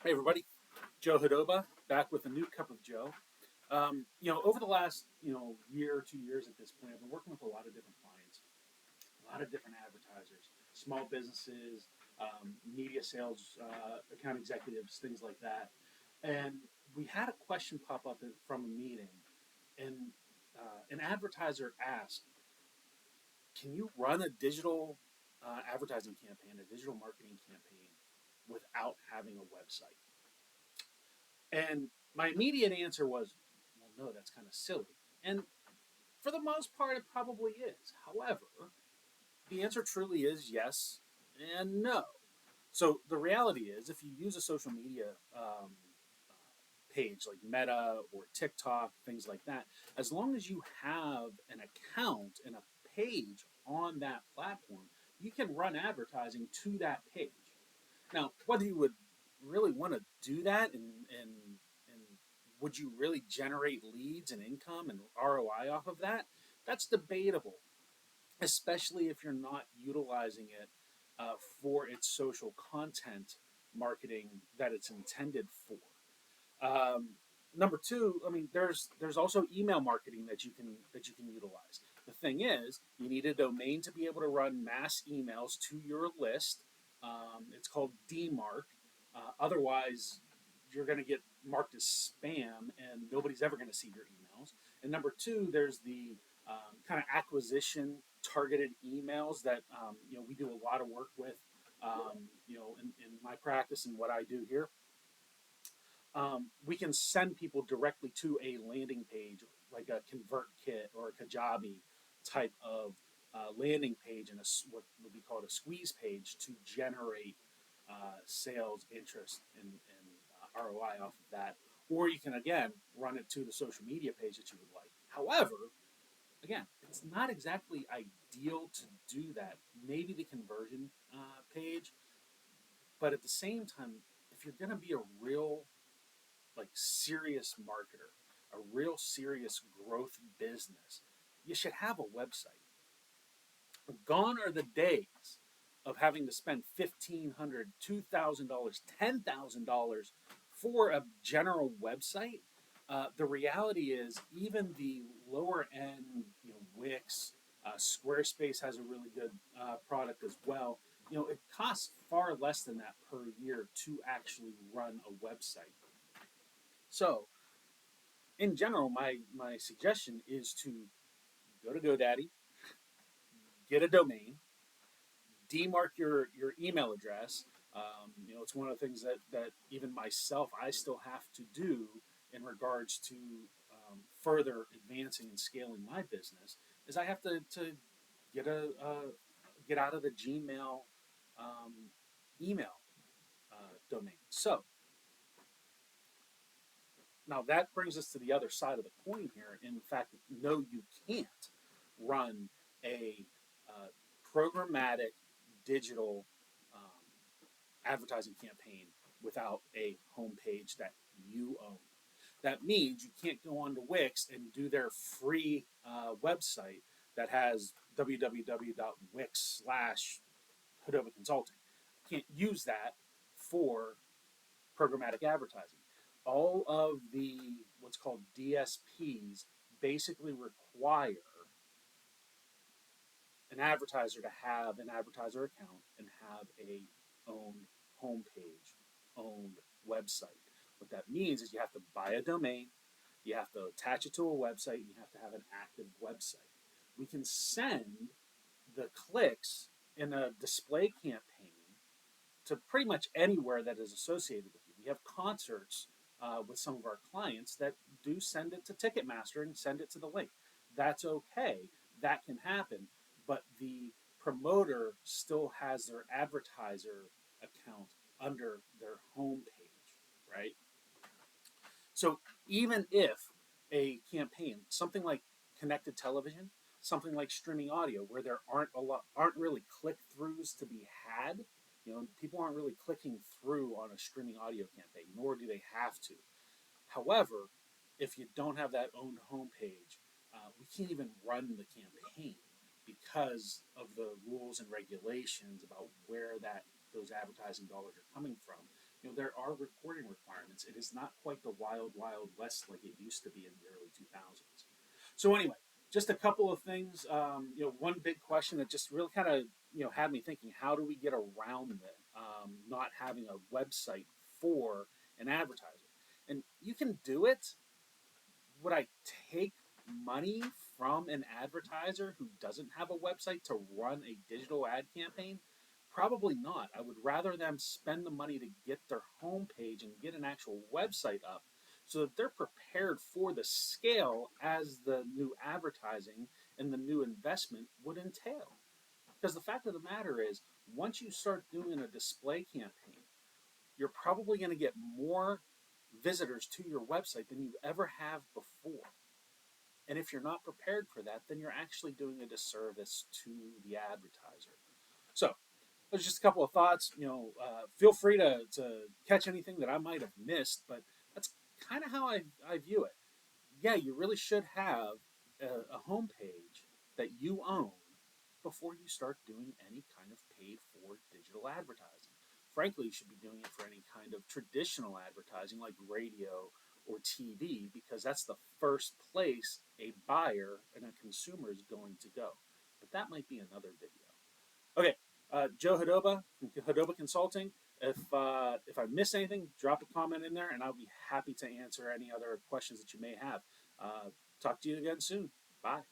Hey everybody, Joe Hadoba back with a new cup of Joe. Over the last year or 2 years at this point, I've been working with a lot of different clients, a lot of different advertisers, small businesses, media sales, account executives, things like that. And we had a question pop up from a meeting, and an advertiser asked, "Can you run a digital advertising campaign, a digital marketing campaign, without having a website?" And my immediate answer was, well, no, that's kind of silly. And for the most part, it probably is. However, the answer truly is yes and no. So the reality is, if you use a social media page like Meta or TikTok, things like that, as long as you have an account and a page on that platform, you can run advertising to that page. Now, whether you would really want to do that and would you really generate leads and income and ROI off of that? That's debatable, especially if you're not utilizing it for its social content marketing that it's intended for. Number two, I mean, there's also email marketing that you can utilize. The thing is, you need a domain to be able to run mass emails to your list. It's called DMARC. Otherwise, you're going to get marked as spam, and nobody's ever going to see your emails. And number two, there's the kind of acquisition targeted emails that we do a lot of work with. In my practice and what I do here, we can send people directly to a landing page, like a ConvertKit or a Kajabi type of landing page, and what would be called a squeeze page to generate sales, interest, and ROI off of that. Or you can again run it to the social media page that you would like. However, again, it's not exactly ideal to do that. Maybe the conversion page, but at the same time, if you're going to be a real serious marketer, a real serious growth business, you should have a website. Gone are the days of having to spend $1,500, $2,000, $10,000 for a general website. The reality is, even the lower end, Wix, Squarespace has a really good product as well. It costs far less than that per year to actually run a website. So, in general, my suggestion is to go to GoDaddy, get a domain, demark your email address. It's one of the things that even myself, I still have to do in regards to further advancing and scaling my business, is I have to get get out of the Gmail um, email domain. So now that brings us to the other side of the coin here. In fact, no, you can't run a programmatic digital advertising campaign without a homepage that you own. That means you can't go onto Wix and do their free website that has www.wix/Hodova Consulting. You can't use that for programmatic advertising. All of the what's called DSPs basically require an advertiser to have an advertiser account and have a owned homepage, owned website. What that means is you have to buy a domain, you have to attach it to a website, and you have to have an active website. We can send the clicks in a display campaign to pretty much anywhere that is associated with you. We have concerts with some of our clients that do send it to Ticketmaster and send it to the link. That's okay. That can happen. But the promoter still has their advertiser account under their home page, right? So even if a campaign, something like connected television, something like streaming audio, where there aren't really click throughs to be had, people aren't really clicking through on a streaming audio campaign, nor do they have to. However, if you don't have that owned homepage, we can't even run the campaign because of the rules and regulations about where those advertising dollars are coming from. there are reporting requirements. It is not quite the wild, wild west like it used to be in the early 2000s. So anyway, just a couple of things. One big question that just really kind of had me thinking: how do we get around that? Not having a website for an advertiser, and you can do it. Would I take money from an advertiser who doesn't have a website to run a digital ad campaign? Probably not. I would rather them spend the money to get their homepage and get an actual website up so that they're prepared for the scale as the new advertising and the new investment would entail. Because the fact of the matter is, once you start doing a display campaign, you're probably going to get more visitors to your website than you ever have before. And if you're not prepared for that, then you're actually doing a disservice to the advertiser. So, there's just a couple of thoughts. Feel free to catch anything that I might have missed, but that's kind of how I view it. Yeah, you really should have a homepage that you own before you start doing any kind of paid for digital advertising. Frankly, you should be doing it for any kind of traditional advertising like radio or TV because that's the first place a buyer and a consumer is going to go. But that might be another video. Okay, Joe Hadoba from Hadoba Consulting. If I miss anything, drop a comment in there, and I'll be happy to answer any other questions that you may have. Talk to you again soon. Bye.